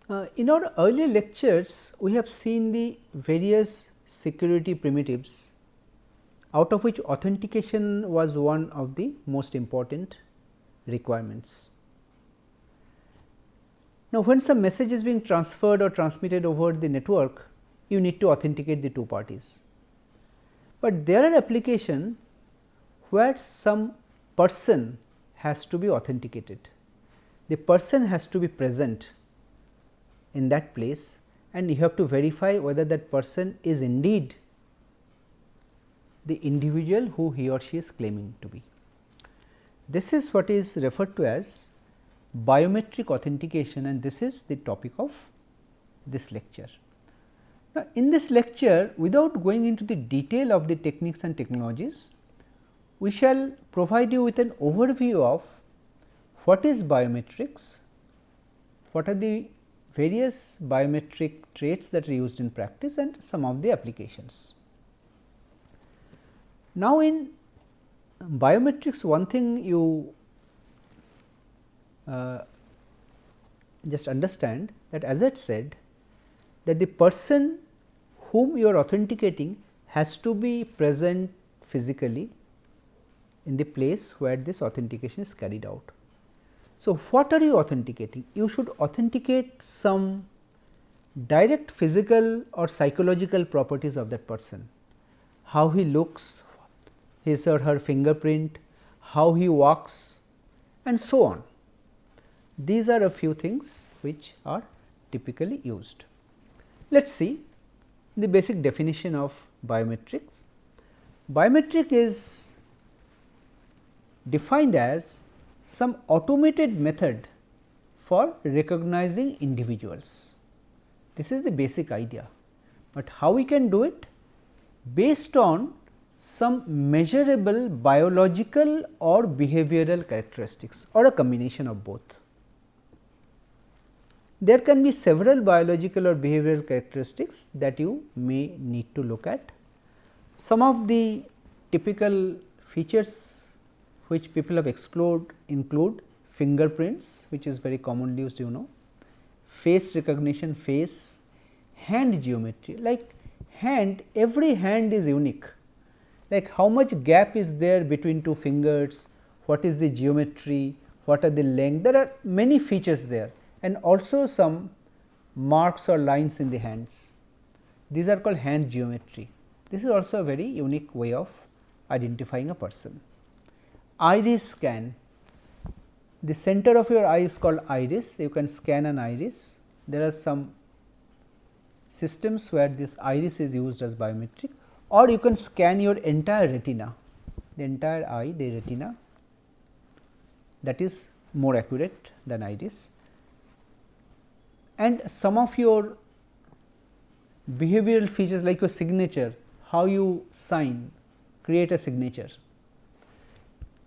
In our earlier lectures, we have seen the various security primitives, out of which authentication was one of the most important requirements. Now, when some message is being transferred or transmitted over the network, you need to authenticate the two parties. But there are applications where some person has to be authenticated. The person has to be present in that place, and you have to verify whether that person is indeed the individual who he or she is claiming to be. This is what is referred to as biometric authentication, and this is the topic of this lecture. Now, in this lecture, without going into the detail of the techniques and technologies, we shall provide you with an overview of what is biometrics, what are the various biometric traits that are used in practice, and some of the applications. Now, in biometrics, one thing you just understand that, as I said, that the person whom you are authenticating has to be present physically in the place where this authentication is carried out. So, what are you authenticating? You should authenticate some direct physical or psychological properties of that person, how he looks, his or her fingerprint, how he walks, and so on. These are a few things which are typically used. Let us see the basic definition of biometrics. Biometric is defined as some automated method for recognizing individuals. This is the basic idea, but how we can do it? Based on some measurable biological or behavioral characteristics, or a combination of both. There can be several biological or behavioral characteristics that you may need to look at. Some of the typical features which people have explored include fingerprints, which is very commonly used, face recognition, face, hand geometry, like hand, every hand is unique, like how much gap is there between two fingers, what is the geometry, what are the length, there are many features there, and also some marks or lines in the hands. These are called hand geometry. This is also a very unique way of identifying a person. Iris scan, the center of your eye is called iris, you can scan an iris. There are some systems where this iris is used as biometric, or you can scan your entire retina, the entire eye, the retina, that is more accurate than iris. And some of your behavioral features like your signature, how you sign, create a signature,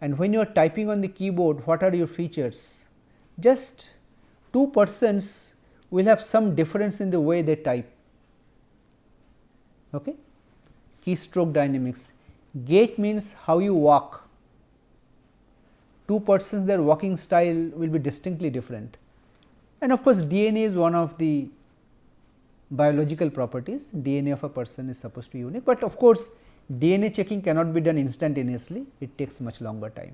and when you are typing on the keyboard, what are your features? Just two persons will have some difference in the way they type. Okay? Keystroke dynamics, gait means how you walk. Two persons, their walking style will be distinctly different. And of course, DNA is one of the biological properties. DNA of a person is supposed to be unique, but of course, DNA checking cannot be done instantaneously, it takes much longer time,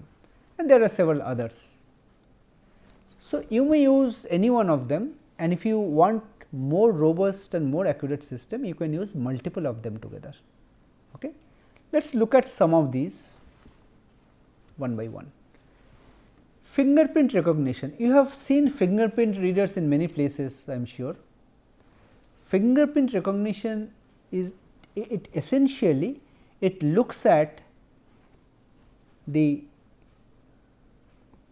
and there are several others. So, you may use any one of them, and if you want more robust and more accurate system, you can use multiple of them together. Okay. Let us look at some of these one by one. Fingerprint recognition, you have seen fingerprint readers in many places, I am sure. Fingerprint recognition is, it essentially it looks at the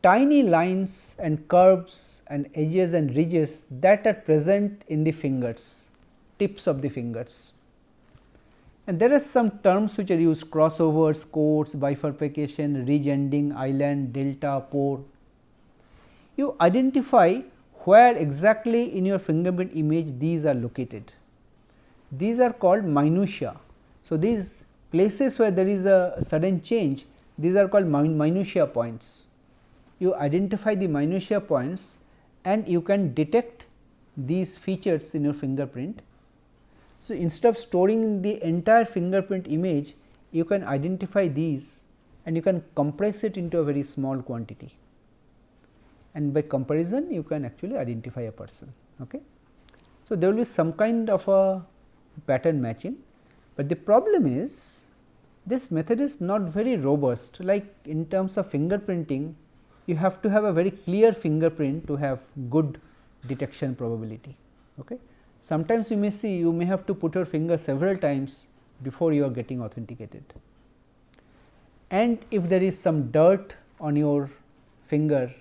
tiny lines and curves and edges and ridges that are present in the fingers, tips of the fingers. And there are some terms which are used: crossovers, codes, bifurcation, ridge ending, island, delta, pore. You identify where exactly in your fingerprint image these are located. These are called minutiae. So, these places where there is a sudden change, these are called minutiae points. You identify the minutiae points and you can detect these features in your fingerprint. So, instead of storing the entire fingerprint image, you can identify these and you can compress it into a very small quantity, and by comparison you can actually identify a person. Okay. So, there will be some kind of a pattern matching, but the problem is this method is not very robust. Like in terms of fingerprinting, you have to have a very clear fingerprint to have good detection probability. Okay. Sometimes you may see you may have to put your finger several times before you are getting authenticated, and if there is some dirt on your finger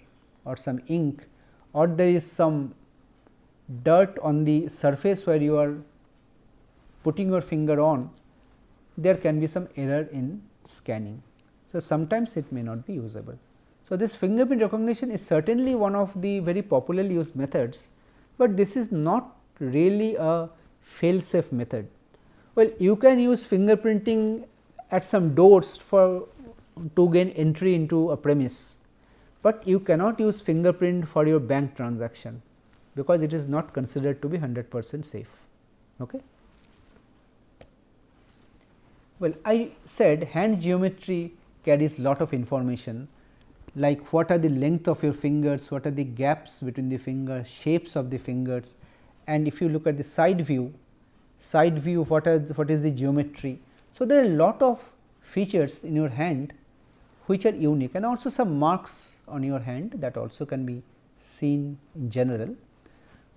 or some ink, or there is some dirt on the surface where you are putting your finger on, there can be some error in scanning. So, sometimes it may not be usable. So, this fingerprint recognition is certainly one of the very popularly used methods, but this is not really a fail safe method. Well, you can use fingerprinting at some doors to gain entry into a premise, but you cannot use fingerprint for your bank transaction, because it is not considered to be 100% safe. Okay. Well, I said hand geometry carries lot of information, like what are the length of your fingers, what are the gaps between the fingers, shapes of the fingers, and if you look at the side view, what is the geometry. So, there are a lot of features in your hand which are unique, and also some marks on your hand that also can be seen in general.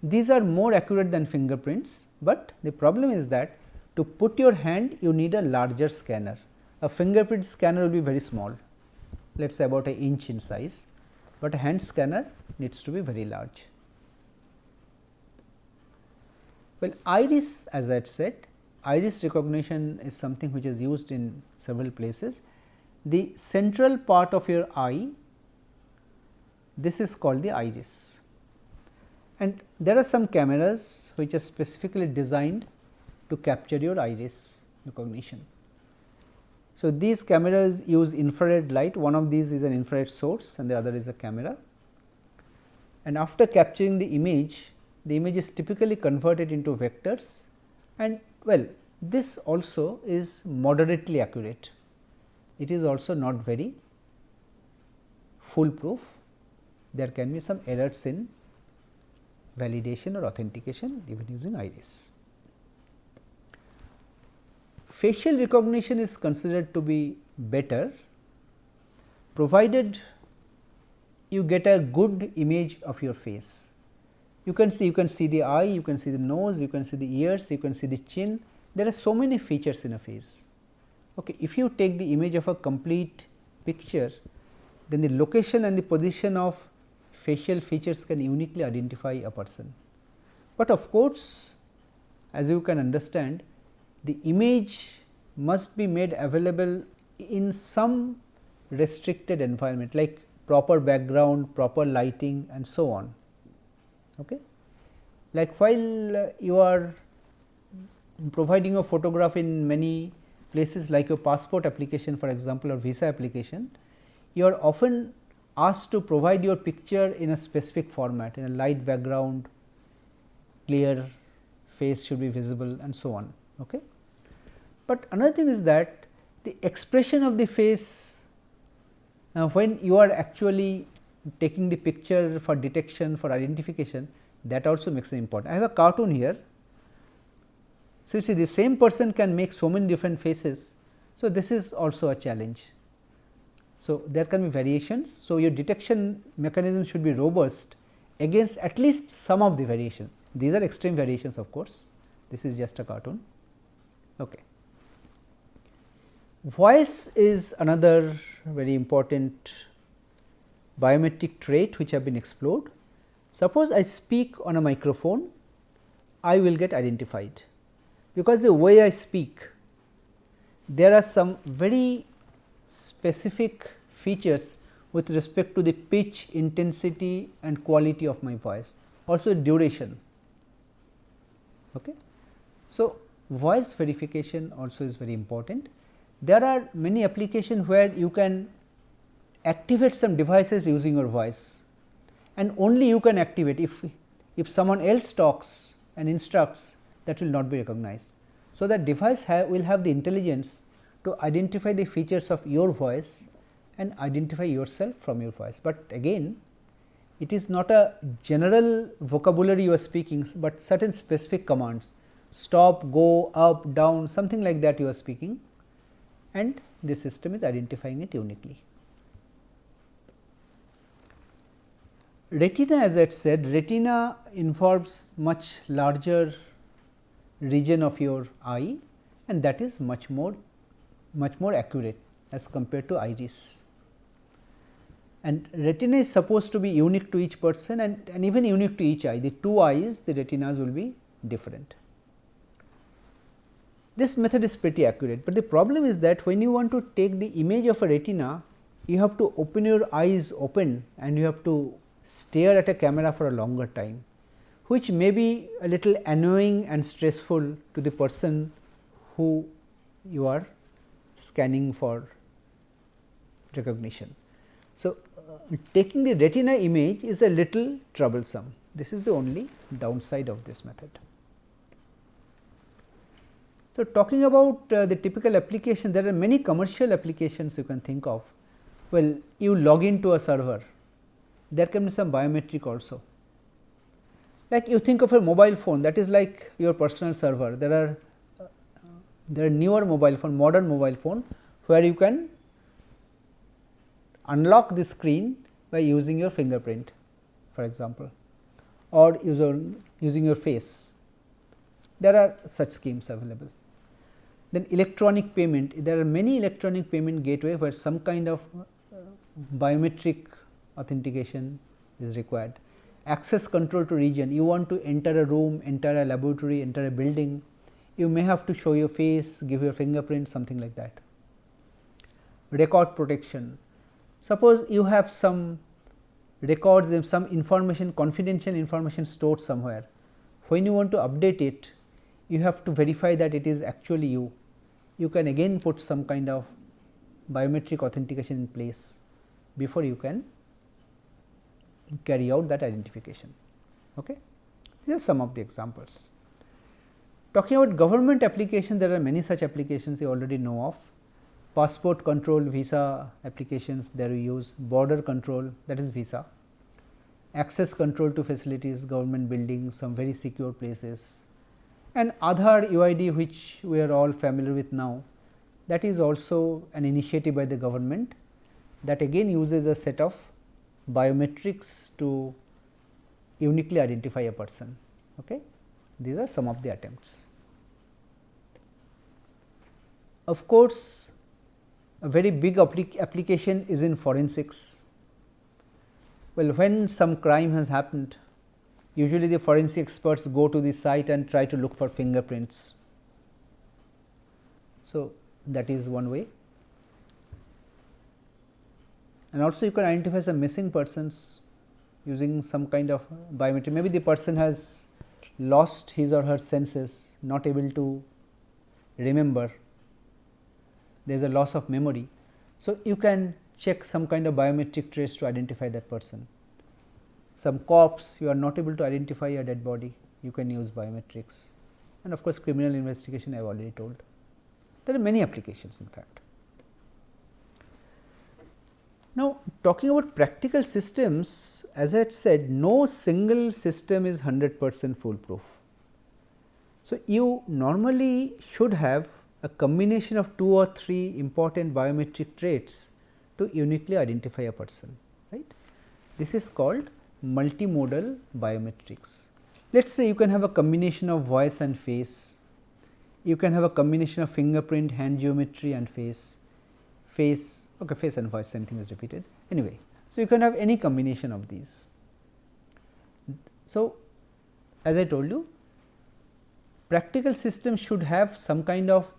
These are more accurate than fingerprints, but the problem is that to put your hand you need a larger scanner. A fingerprint scanner will be very small, let us say about an inch in size, but a hand scanner needs to be very large. Well, iris, as I had said, iris recognition is something which is used in several places. The central part of your eye, this is called the iris, and there are some cameras which are specifically designed to capture your iris recognition. So, these cameras use infrared light, one of these is an infrared source and the other is a camera, and after capturing the image is typically converted into vectors, and well, this also is moderately accurate. It is also not very foolproof. There can be some errors in validation or authentication even using iris. Facial recognition is considered to be better, provided you get a good image of your face. You can see the eye, you can see the nose, you can see the ears, you can see the chin. There are so many features in a face. Okay, if you take the image of a complete picture, then the location and the position of facial features can uniquely identify a person. But of course, as you can understand, the image must be made available in some restricted environment, like proper background, proper lighting and so on. Okay. Like while you are providing a photograph in many places, like your passport application for example, or visa application, you are often asked to provide your picture in a specific format, in a light background, clear face should be visible and so on. Okay. But another thing is that the expression of the face, when you are actually taking the picture for detection, for identification, that also makes it important. I have a cartoon here. So, you see the same person can make so many different faces. So, this is also a challenge. So, there can be variations. So, your detection mechanism should be robust against at least some of the variation. These are extreme variations of course, this is just a cartoon. Okay. Voice is another very important biometric trait which have been explored. Suppose I speak on a microphone, I will get identified, because the way I speak, there are some very specific features with respect to the pitch, intensity and quality of my voice, also duration. Okay. So, voice verification also is very important. There are many applications where you can activate some devices using your voice, and only you can activate. if someone else talks and instructs, that will not be recognized. So, the device will have the intelligence to identify the features of your voice and identify yourself from your voice. But again, it is not a general vocabulary you are speaking, but certain specific commands, stop, go, up, down, something like that you are speaking, and the system is identifying it uniquely. Retina, as I said, retina involves much larger region of your eye, and that is much more accurate as compared to iris. And retina is supposed to be unique to each person and even unique to each eye. The two eyes, the retinas will be different. This method is pretty accurate, but the problem is that when you want to take the image of a retina, you have to open your eyes open and you have to stare at a camera for a longer time, which may be a little annoying and stressful to the person who you are scanning for recognition. So, taking the retina image is a little troublesome. This is the only downside of this method. So, talking about the typical application, there are many commercial applications you can think of. Well, you log into a server, there can be some biometric also. Like you think of a mobile phone, that is like your personal server. There are newer mobile phone, modern mobile phone, where you can unlock the screen by using your fingerprint, for example, or using your face. There are such schemes available. Then electronic payment, there are many electronic payment gateway where some kind of biometric authentication is required. Access control to region, you want to enter a room, enter a laboratory, enter a building, you may have to show your face, give your fingerprint, something like that. Record protection, suppose you have some records and some information, confidential information stored somewhere, when you want to update it, you have to verify that it is actually you. You can again put some kind of biometric authentication in place before you can carry out that identification. Okay. These are some of the examples. Talking about government application, there are many such applications you already know of. Passport control, visa applications, there we use border control, that is visa, access control to facilities, government buildings, some very secure places, and Aadhaar UID, which we are all familiar with now, that is also an initiative by the government that again uses a set of biometrics to uniquely identify a person. Okay. These are some of the attempts. Of course, a very big application is in forensics. Well, when some crime has happened, usually the forensic experts go to the site and try to look for fingerprints. So, that is one way. And also you can identify some missing persons using some kind of biometric. Maybe the person has lost his or her senses, not able to remember, there is a loss of memory. So, you can check some kind of biometric trace to identify that person. Some corpse, you are not able to identify a dead body, you can use biometrics, and of course, criminal investigation I have already told. There are many applications in fact. Now, talking about practical systems, as I had said, no single system is 100% foolproof. So, you normally should have a combination of 2 or 3 important biometric traits to uniquely identify a person, right. This is called multimodal biometrics. Let us say you can have a combination of voice and face, you can have a combination of fingerprint, hand geometry and face, okay, face and voice, same thing is repeated anyway. So, you can have any combination of these. So, as I told you, practical systems should have some kind of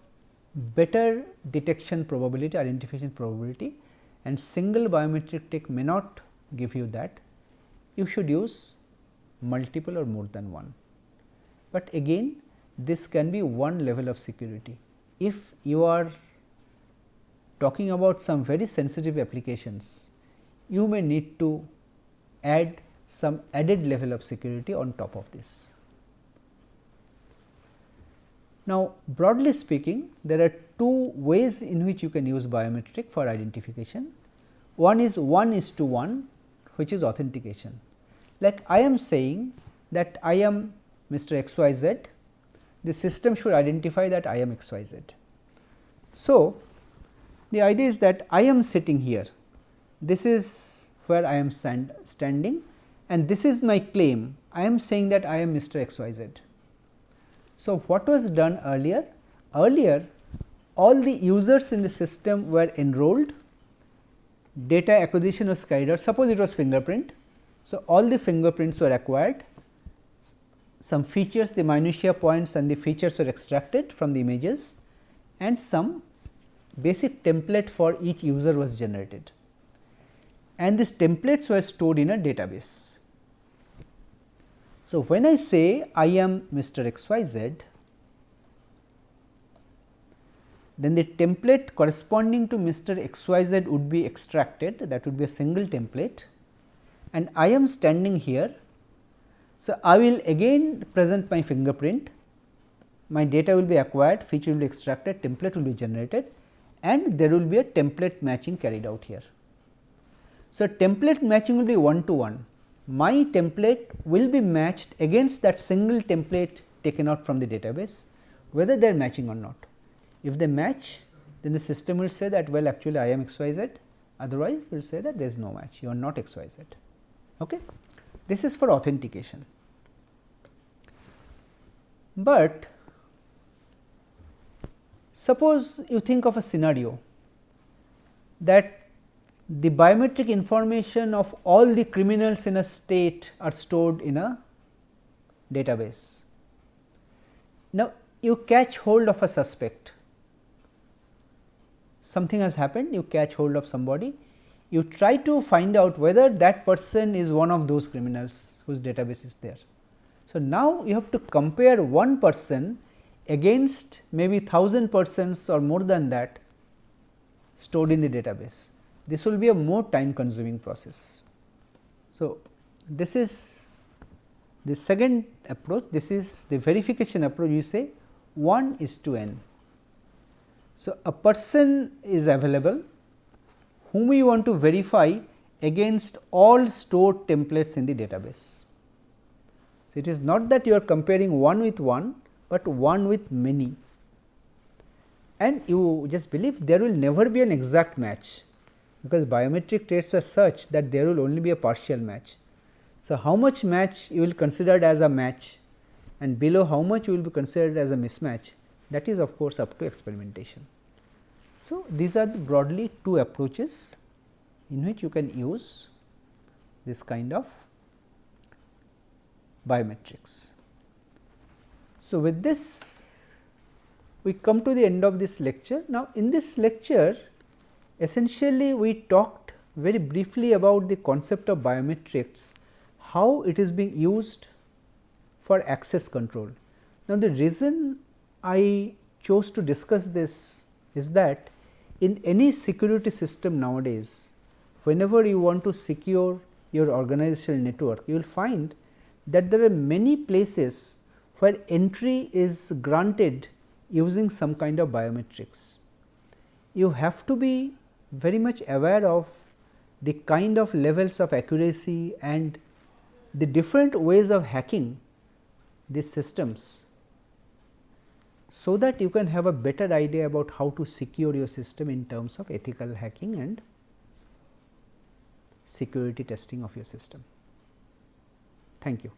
better detection probability, identification probability, and single biometric tech may not give you that. You should use multiple or more than one, but again this can be one level of security. If you are talking about some very sensitive applications, you may need to add some added level of security on top of this. Now, broadly speaking, there are two ways in which you can use biometric for identification. One is 1:1, which is authentication. Like I am saying that I am Mr. XYZ, the system should identify that I am XYZ. So, the idea is that I am sitting here, this is where I am standing, and this is my claim, I am saying that I am Mr. XYZ. So, what was done earlier? Earlier, all the users in the system were enrolled, data acquisition was carried out, suppose it was fingerprint. So, all the fingerprints were acquired, some features, the minutiae points and the features were extracted from the images, and some basic template for each user was generated, and these templates were stored in a database. So, when I say I am Mr. XYZ, then the template corresponding to Mr. XYZ would be extracted, that would be a single template, and I am standing here. So, I will again present my fingerprint, my data will be acquired, feature will be extracted, template will be generated, and there will be a template matching carried out here. So, template matching will be 1:1. My template will be matched against that single template taken out from the database, whether they are matching or not. If they match, then the system will say that well actually I am XYZ, otherwise it will say that there is no match, you are not XYZ. Okay? This is for authentication. But suppose you think of a scenario that the biometric information of all the criminals in a state are stored in a database. Now, you catch hold of a suspect, something has happened, you catch hold of somebody, you try to find out whether that person is one of those criminals whose database is there. So, now you have to compare one person against maybe 1000 persons or more than that stored in the database. This will be a more time consuming process. So, this is the second approach, this is the verification approach, you say 1:n. So, a person is available whom we want to verify against all stored templates in the database. So, it is not that you are comparing one with one, but one with many, and you just believe there will never be an exact match, because biometric traits are such that there will only be a partial match. So, how much match you will consider as a match and below how much you will be considered as a mismatch, that is of course up to experimentation. So, these are the broadly two approaches in which you can use this kind of biometrics. So, with this we come to the end of this lecture. Now, in this lecture essentially we talked very briefly about the concept of biometrics, how it is being used for access control. Now, the reason I chose to discuss this is that in any security system nowadays, whenever you want to secure your organizational network, you will find that there are many places where entry is granted using some kind of biometrics. You have to be very much aware of the kind of levels of accuracy and the different ways of hacking these systems, so that you can have a better idea about how to secure your system in terms of ethical hacking and security testing of your system. Thank you.